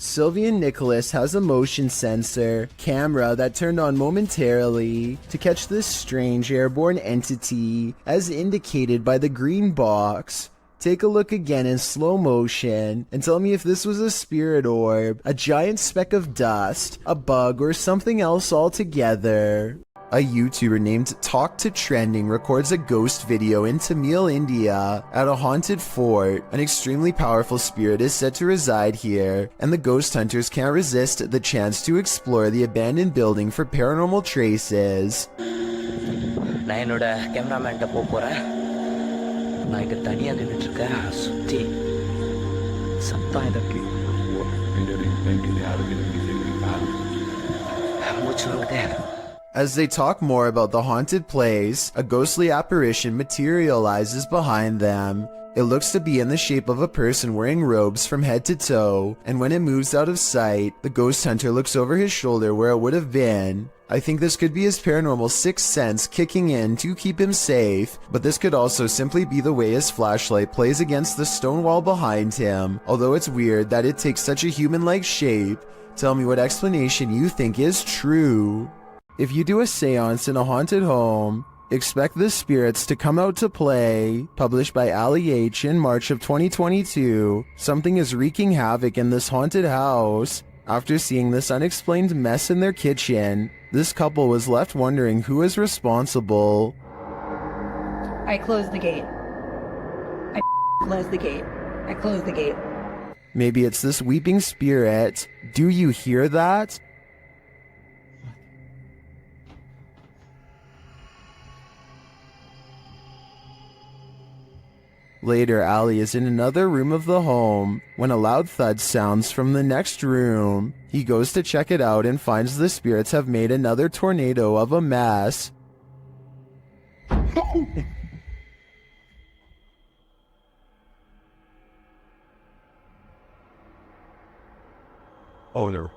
Sylvie and Nicholas has a motion sensor camera that turned on momentarily to catch this strange airborne entity as indicated by the green box. Take a look again in slow motion and tell me if this was a spirit orb, a giant speck of dust, a bug, or something else altogether. A YouTuber named Talk to Trending records a ghost video in Tamil, India at a haunted fort. An extremely powerful spirit is said to reside here, and the ghost hunters can't resist the chance to explore the abandoned building for paranormal traces. As they talk more about the haunted place, a ghostly apparition materializes behind them. It looks to be in the shape of a person wearing robes from head to toe, and when it moves out of sight, the ghost hunter looks over his shoulder where it would have been. I think this could be his paranormal sixth sense kicking in to keep him safe, but this could also simply be the way his flashlight plays against the stone wall behind him. Although it's weird that it takes such a human-like shape, tell me what explanation you think is true. If you do a seance in a haunted home, expect the spirits to come out to play. Published by Ali H in March of 2022, something is wreaking havoc in this haunted house. After seeing this unexplained mess in their kitchen, this couple was left wondering who is responsible. I closed the gate. I closed the gate. I closed the gate. Maybe it's this weeping spirit. Do you hear that? Later, Ali is in another room of the home when a loud thud sounds from the next room. He goes to check it out and finds the spirits have made another tornado of a mess. Oh no.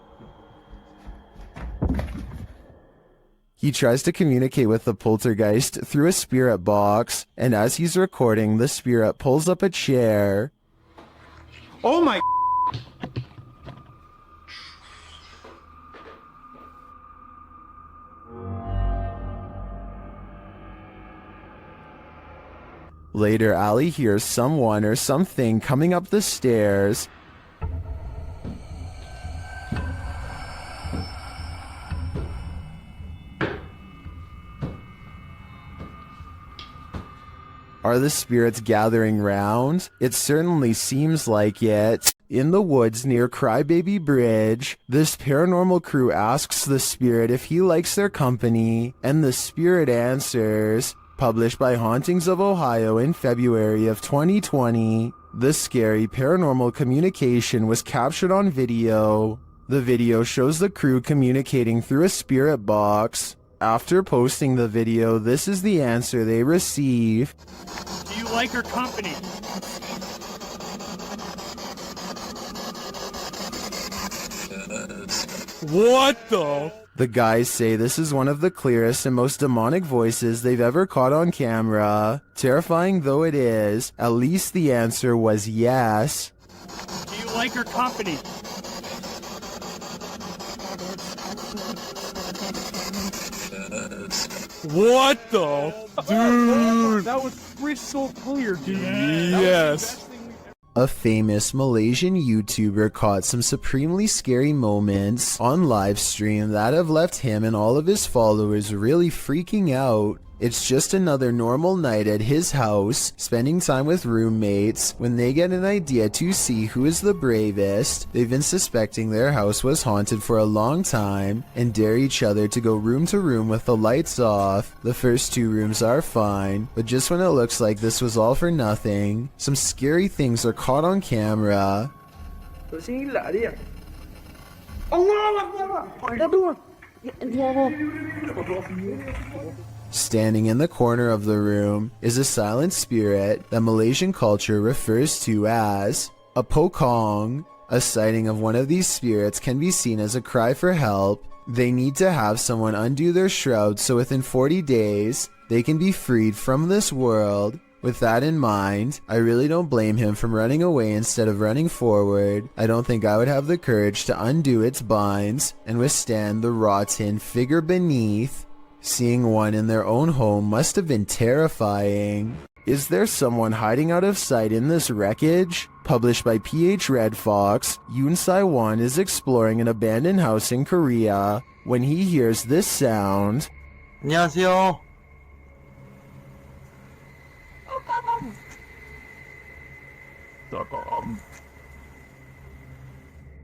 He tries to communicate with the poltergeist through a spirit box, and as he's recording, the spirit pulls up a chair. Oh my. Later, Ali hears someone or something coming up the stairs. Are the spirits gathering round? It certainly seems like it. In the woods near Crybaby Bridge, this paranormal crew asks the spirit if he likes their company, and the spirit answers. Published by Hauntings of Ohio in February of 2020, the scary paranormal communication was captured on video. The video shows the crew communicating through a spirit box. After posting the video, this is the answer they receive. Do you like her company? What the? The guys say this is one of the clearest and most demonic voices they've ever caught on camera. Terrifying though it is, at least the answer was yes. Do you like her company? What the? Dude! That was crystal clear, dude. Yes. A famous Malaysian YouTuber caught some supremely scary moments on livestream that have left him and all of his followers really freaking out. It's just another normal night at his house, spending time with roommates, when they get an idea to see who is the bravest. They've been suspecting their house was haunted for a long time, and dare each other to go room to room with the lights off. The first two rooms are fine, but just when it looks like this was all for nothing, some scary things are caught on camera. Standing in the corner of the room is a silent spirit that Malaysian culture refers to as a Pocong. A sighting of one of these spirits can be seen as a cry for help. They need to have someone undo their shroud so within 40 days, they can be freed from this world. With that in mind, I really don't blame him from running away instead of running forward. I don't think I would have the courage to undo its binds and withstand the rotten figure beneath. Seeing one in their own home must have been terrifying. Is there someone hiding out of sight in this wreckage? Published by PH Red Fox, Yoon Sai-won is exploring an abandoned house in Korea when he hears this sound. 안녕하세요.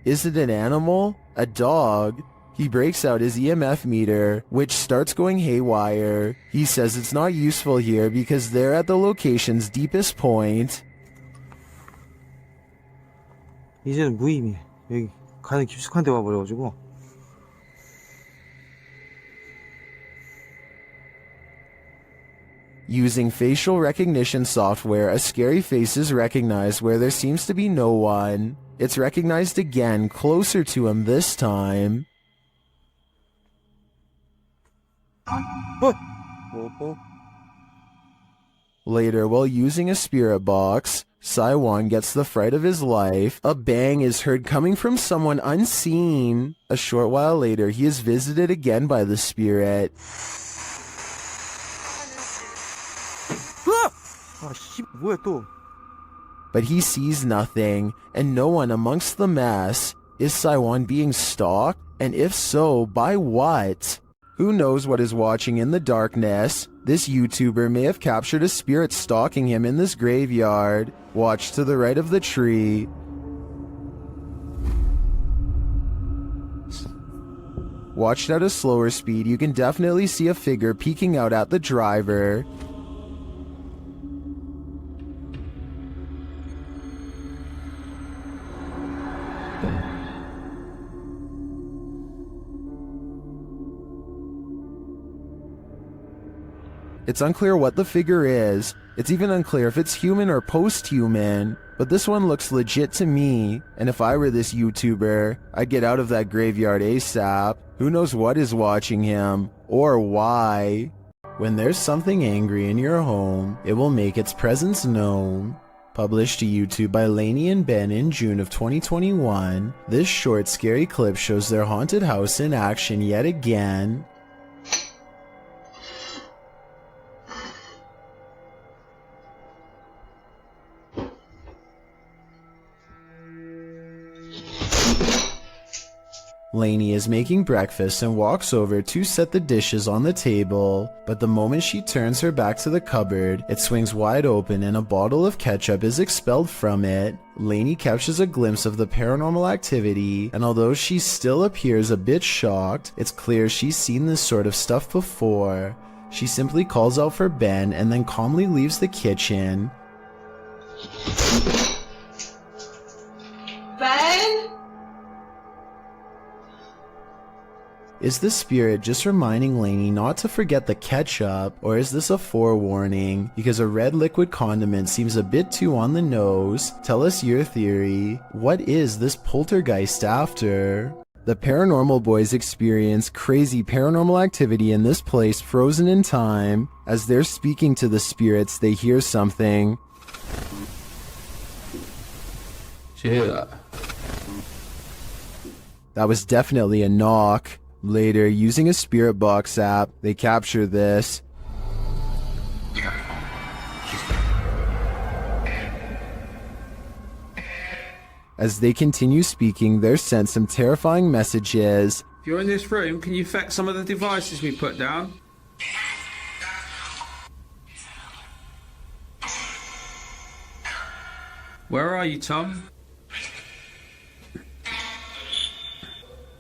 Is it an animal? A dog? He breaks out his EMF meter, which starts going haywire. He says it's not useful here because they're at the location's deepest point. 이제는 무의미해. 여기 가장 깊숙한 데 와버려가지고. Using facial recognition software, a scary face is recognized where there seems to be no one. It's recognized again, closer to him this time. Later, while using a spirit box, Sai-won gets the fright of his life. A bang is heard coming from someone unseen. A short while later, he is visited again by the spirit. 뭐야 또? But he sees nothing, and no one amongst the mess. Is Sai-won being stalked? And if so, by what? Who knows what is watching in the darkness? This YouTuber may have captured a spirit stalking him in this graveyard. Watch to the right of the tree. Watched at a slower speed, you can definitely see a figure peeking out at the driver. It's unclear what the figure is. It's even unclear if it's human or post-human. But this one looks legit to me. And if I were this YouTuber, I'd get out of that graveyard ASAP. Who knows what is watching him? Or why? When there's something angry in your home, it will make its presence known. Published to YouTube by Lainey and Ben in June of 2021, this short scary clip shows their haunted house in action yet again. Lainey is making breakfast and walks over to set the dishes on the table, but the moment she turns her back to the cupboard, it swings wide open and a bottle of ketchup is expelled from it. Lainey catches a glimpse of the paranormal activity, and although she still appears a bit shocked, it's clear she's seen this sort of stuff before. She simply calls out for Ben and then calmly leaves the kitchen. Ben? Is the spirit just reminding Lainey not to forget the ketchup, or is this a forewarning? Because a red liquid condiment seems a bit too on the nose. Tell us your theory. What is this poltergeist after? The paranormal boys experience crazy paranormal activity in this place frozen in time. As they're speaking to the spirits, they hear something. Did you hear that? That was definitely a knock. Later, using a spirit box app, they capture this. As they continue speaking, they're sent some terrifying messages. If you're in this room, can you fax some of the devices we put down? Where are you, Tom?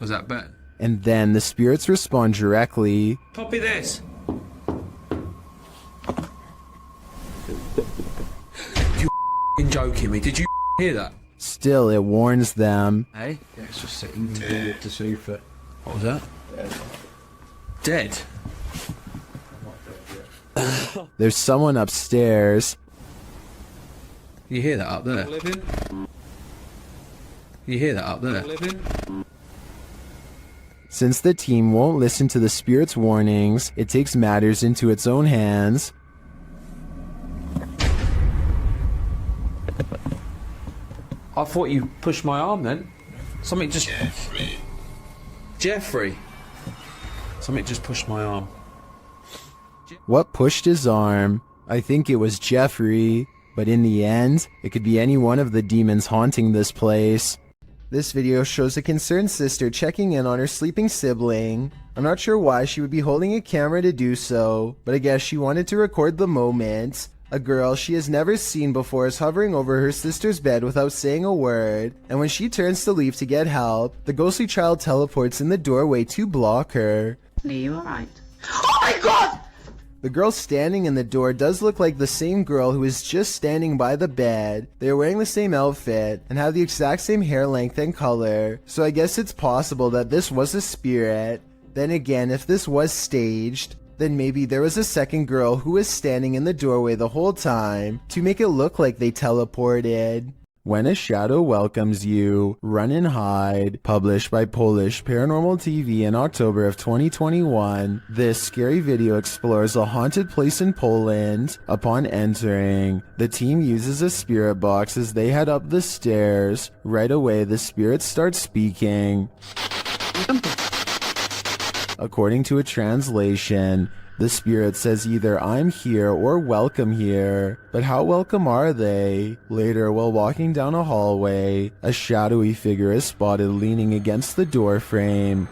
Was that Ben? And then the spirits respond directly. Copy this. You joking me? Did you hear that? Still, it warns them. Hey? Yeah, it's just sitting to see for... What was that? Dead. There's someone upstairs. You hear that up there? You hear that up there? Since the team won't listen to the spirit's warnings, it takes matters into its own hands. I thought you pushed my arm then. Something just... Jeffrey. Something just pushed my arm. What pushed his arm? I think it was Jeffrey, but in the end, it could be any one of the demons haunting this place. This video shows a concerned sister checking in on her sleeping sibling. I'm not sure why she would be holding a camera to do so, but I guess she wanted to record the moment. A girl she has never seen before is hovering over her sister's bed without saying a word, and when she turns to leave to get help, the ghostly child teleports in the doorway to block her. Are you alright? Oh my god! The girl standing in the door does look like the same girl who is just standing by the bed. They are wearing the same outfit and have the exact same hair length and color, so I guess it's possible that this was a spirit. Then again, if this was staged, then maybe there was a second girl who was standing in the doorway the whole time to make it look like they teleported. When a Shadow Welcomes You, Run and Hide, published by Polish Paranormal TV in October of 2021, this scary video explores a haunted place in Poland. Upon entering, the team uses a spirit box as they head up the stairs. Right away, the spirits start speaking. According to a translation, the spirit says either "I'm here" or "welcome here," but how welcome are they? Later, while walking down a hallway, a shadowy figure is spotted leaning against the door frame.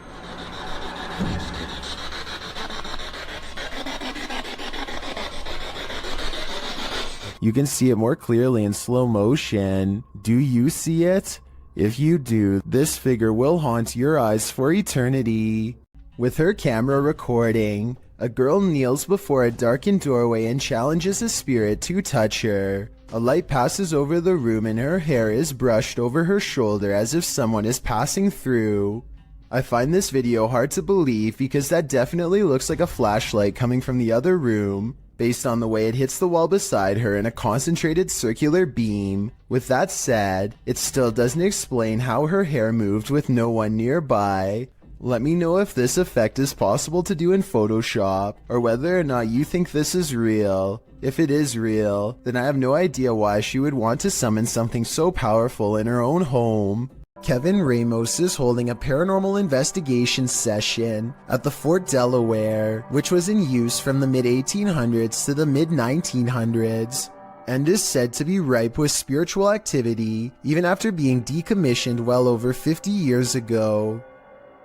You can see it more clearly in slow motion. Do you see it? If you do, this figure will haunt your eyes for eternity. With her camera recording, a girl kneels before a darkened doorway and challenges a spirit to touch her. A light passes over the room and her hair is brushed over her shoulder as if someone is passing through. I find this video hard to believe because that definitely looks like a flashlight coming from the other room, based on the way it hits the wall beside her in a concentrated circular beam. With that said, it still doesn't explain how her hair moved with no one nearby. Let me know if this effect is possible to do in Photoshop, or whether or not you think this is real. If it is real, then I have no idea why she would want to summon something so powerful in her own home. Kevin Ramos is holding a paranormal investigation session at the Fort Delaware, which was in use from the mid-1800s to the mid-1900s, and is said to be ripe with spiritual activity even after being decommissioned well over 50 years ago.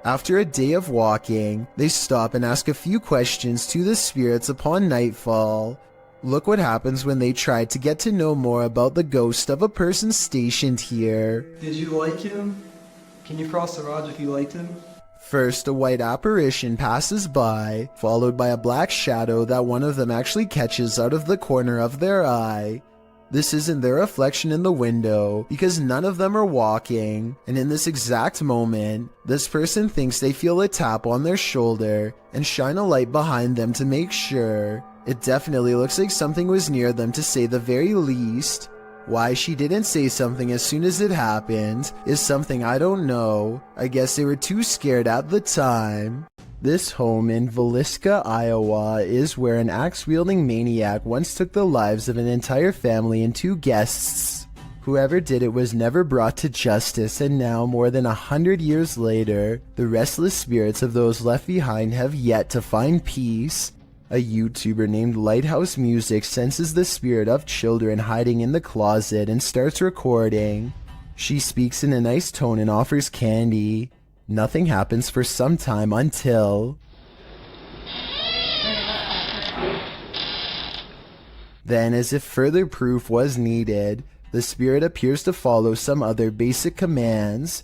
After a day of walking, they stop and ask a few questions to the spirits upon nightfall. Look what happens when they try to get to know more about the ghost of a person stationed here. Did you like him? Can you cross the rods if you liked him? First, a white apparition passes by, followed by a black shadow that one of them actually catches out of the corner of their eye. This isn't their reflection in the window, because none of them are walking, and in this exact moment, this person thinks they feel a tap on their shoulder and shine a light behind them to make sure. It definitely looks like something was near them to say the very least. Why she didn't say something as soon as it happened is something I don't know. I guess they were too scared at the time. This home in Villisca, Iowa is where an axe-wielding maniac once took the lives of an entire family and 2 guests. Whoever did it was never brought to justice, and now, more than 100 years later, the restless spirits of those left behind have yet to find peace. A YouTuber named Lighthouse Music senses the spirit of children hiding in the closet and starts recording. She speaks in a nice tone and offers candy. Nothing happens for some time until... Then, as if further proof was needed, the spirit appears to follow some other basic commands.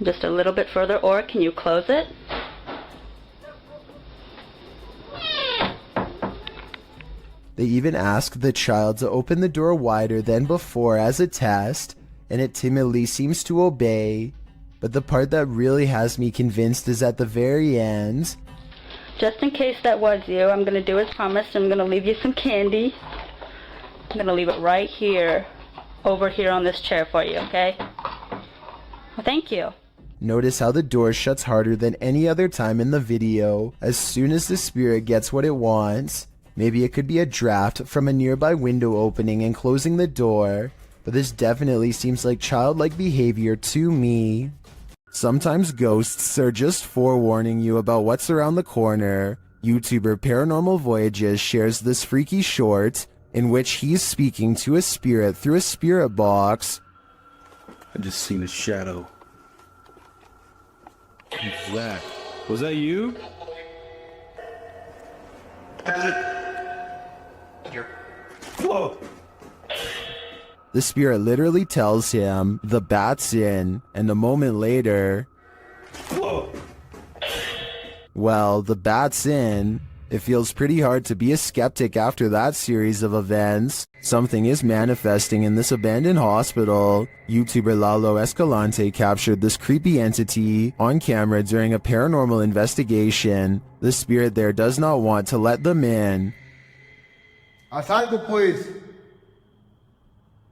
Just a little bit further, or can you close it? They even ask the child to open the door wider than before as a test, and it timidly seems to obey. But the part that really has me convinced is at the very end. Just in case that was you, I'm going to do as promised. I'm going to leave you some candy. I'm going to leave it right here, over here on this chair for you, okay? Well, thank you. Notice how the door shuts harder than any other time in the video as soon as the spirit gets what it wants. Maybe it could be a draft from a nearby window opening and closing the door. but this definitely seems like childlike behavior to me. Sometimes ghosts are just forewarning you about what's around the corner. YouTuber Paranormal Voyages shares this freaky short in which he's speaking to a spirit through a spirit box. I just seen a shadow. Who's that? Was that you? Whoa! The spirit literally tells him the bat's in, and a moment later, Whoa! well, the bat's in. It feels pretty hard to be a skeptic after that series of events. Something is manifesting in this abandoned hospital. YouTuber Lalo Escalante captured this creepy entity on camera during a paranormal investigation. The spirit there does not want to let them in. Asalto pues.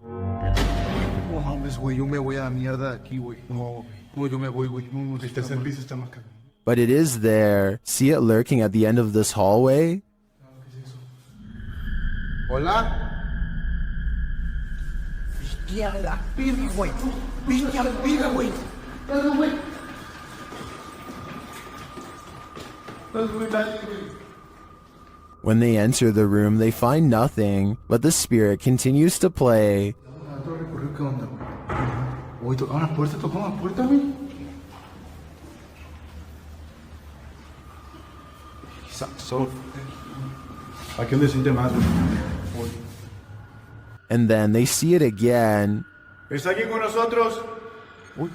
No mames, güey, yo me voy a la mierda de aquí, güey. No, yo me voy, güey. No, este servicio está más caro. But it is there. See it lurking at the end of this hallway? Hola. When they enter the room, they find nothing, but the spirit continues to play. Güey, tocaron la puerta, güey. ¿A quién le siente más? And then they see it again. ¿Está aquí con nosotros? Uy.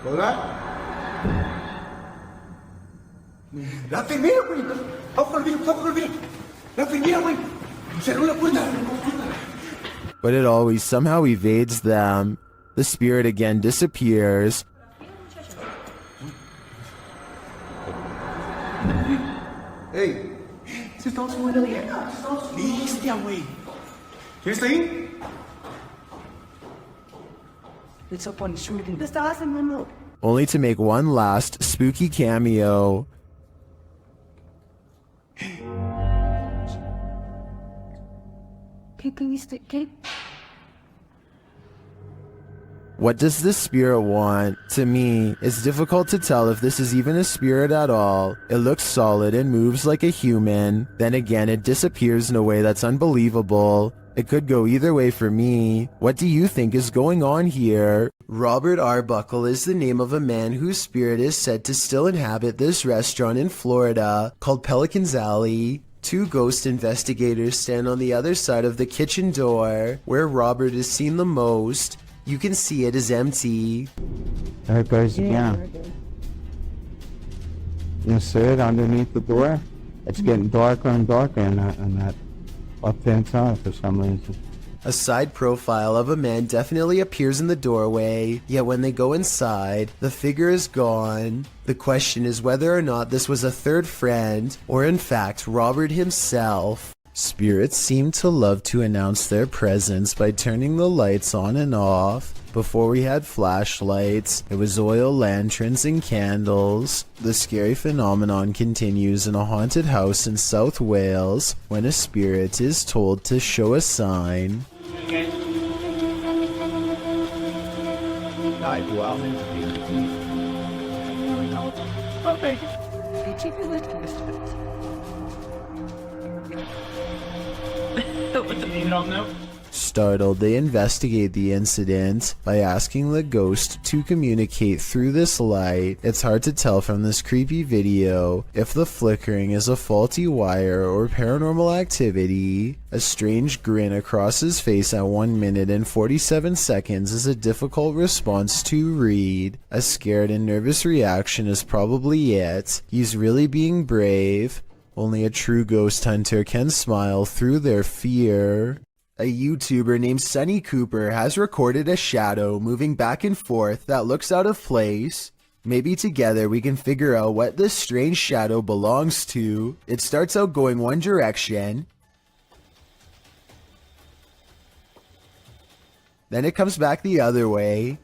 ¿Hola? La enfermera, güey. Vamos con el vidrio. La enfermera, güey. Cerró la puerta. But it always somehow evades them. The spirit again disappears. Hey. Se está subiendo bien. Bestia, güey. ¿Quién está ahí? Only to make one last spooky cameo. What does this spirit want? To me, it's difficult to tell if this is even a spirit at all. It looks solid and moves like a human. Then again, it disappears in a way that's unbelievable. It could go either way for me. What do you think is going on here? Robert Arbuckle is the name of a man whose spirit is said to still inhabit this restaurant in Florida called Pelican's Alley. Two ghost investigators stand on the other side of the kitchen door, where Robert is seen the most. You can see it is empty. There it goes again. You see it underneath the door? It's getting darker and darker in that left-hand side for some reason. A side profile of a man definitely appears in the doorway, yet when they go inside, the figure is gone. The question is whether or not this was a third friend, or in fact Robert himself. Spirits seem to love to announce their presence by turning the lights on and off. Before we had flashlights, it was oil lanterns and candles. The scary phenomenon continues in a haunted house in South Wales when a spirit is told to show a sign. Startled, they investigate the incident by asking the ghost to communicate through this light. It's hard to tell from this creepy video if the flickering is a faulty wire or paranormal activity. A strange grin across his face at 1 minute and 47 seconds is a difficult response to read. A scared and nervous reaction is probably it. He's really being brave. Only a true ghost hunter can smile through their fear. A YouTuber named Sunny Cooper has recorded a shadow moving back and forth that looks out of place. Maybe together we can figure out what this strange shadow belongs to. It starts out going one direction, then it comes back the other way.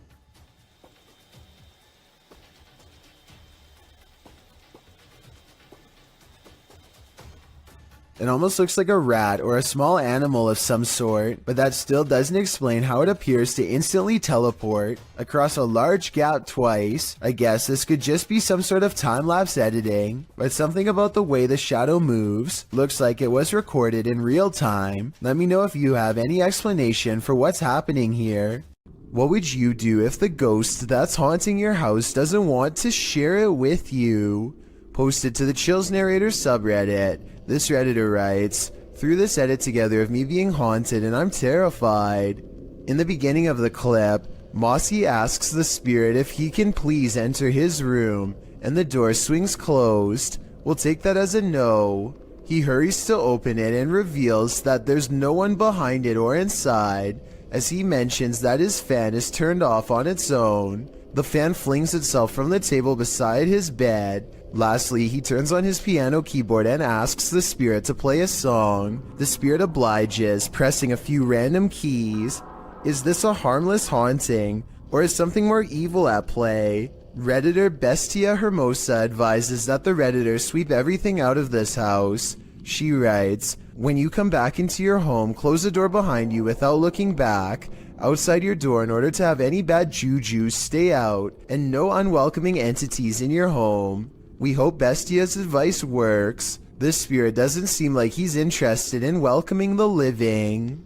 It almost looks like a rat or a small animal of some sort, but that still doesn't explain how it appears to instantly teleport across a large gap twice. I guess this could just be some sort of time-lapse editing, but something about the way the shadow moves looks like it was recorded in real time. Let me know if you have any explanation for what's happening here. What would you do if the ghost that's haunting your house doesn't want to share it with you? Post it to the Chills Narrator subreddit. This Redditor writes, "Threw this edit together of me being haunted and I'm terrified." In the beginning of the clip, Mossy asks the spirit if he can please enter his room, and the door swings closed. We'll take that as a no. He hurries to open it and reveals that there's no one behind it or inside, as he mentions that his fan is turned off on its own. The fan flings itself from the table beside his bed. Lastly, he turns on his piano keyboard and asks the spirit to play a song. The spirit obliges, pressing a few random keys. Is this a harmless haunting, or is something more evil at play? Redditor Bestia Hermosa advises that the Redditor sweep everything out of this house. She writes, "When you come back into your home, close the door behind you without looking back, outside your door in order to have any bad juju stay out, and no unwelcoming entities in your home." We hope Bestia's advice works. This spirit doesn't seem like he's interested in welcoming the living.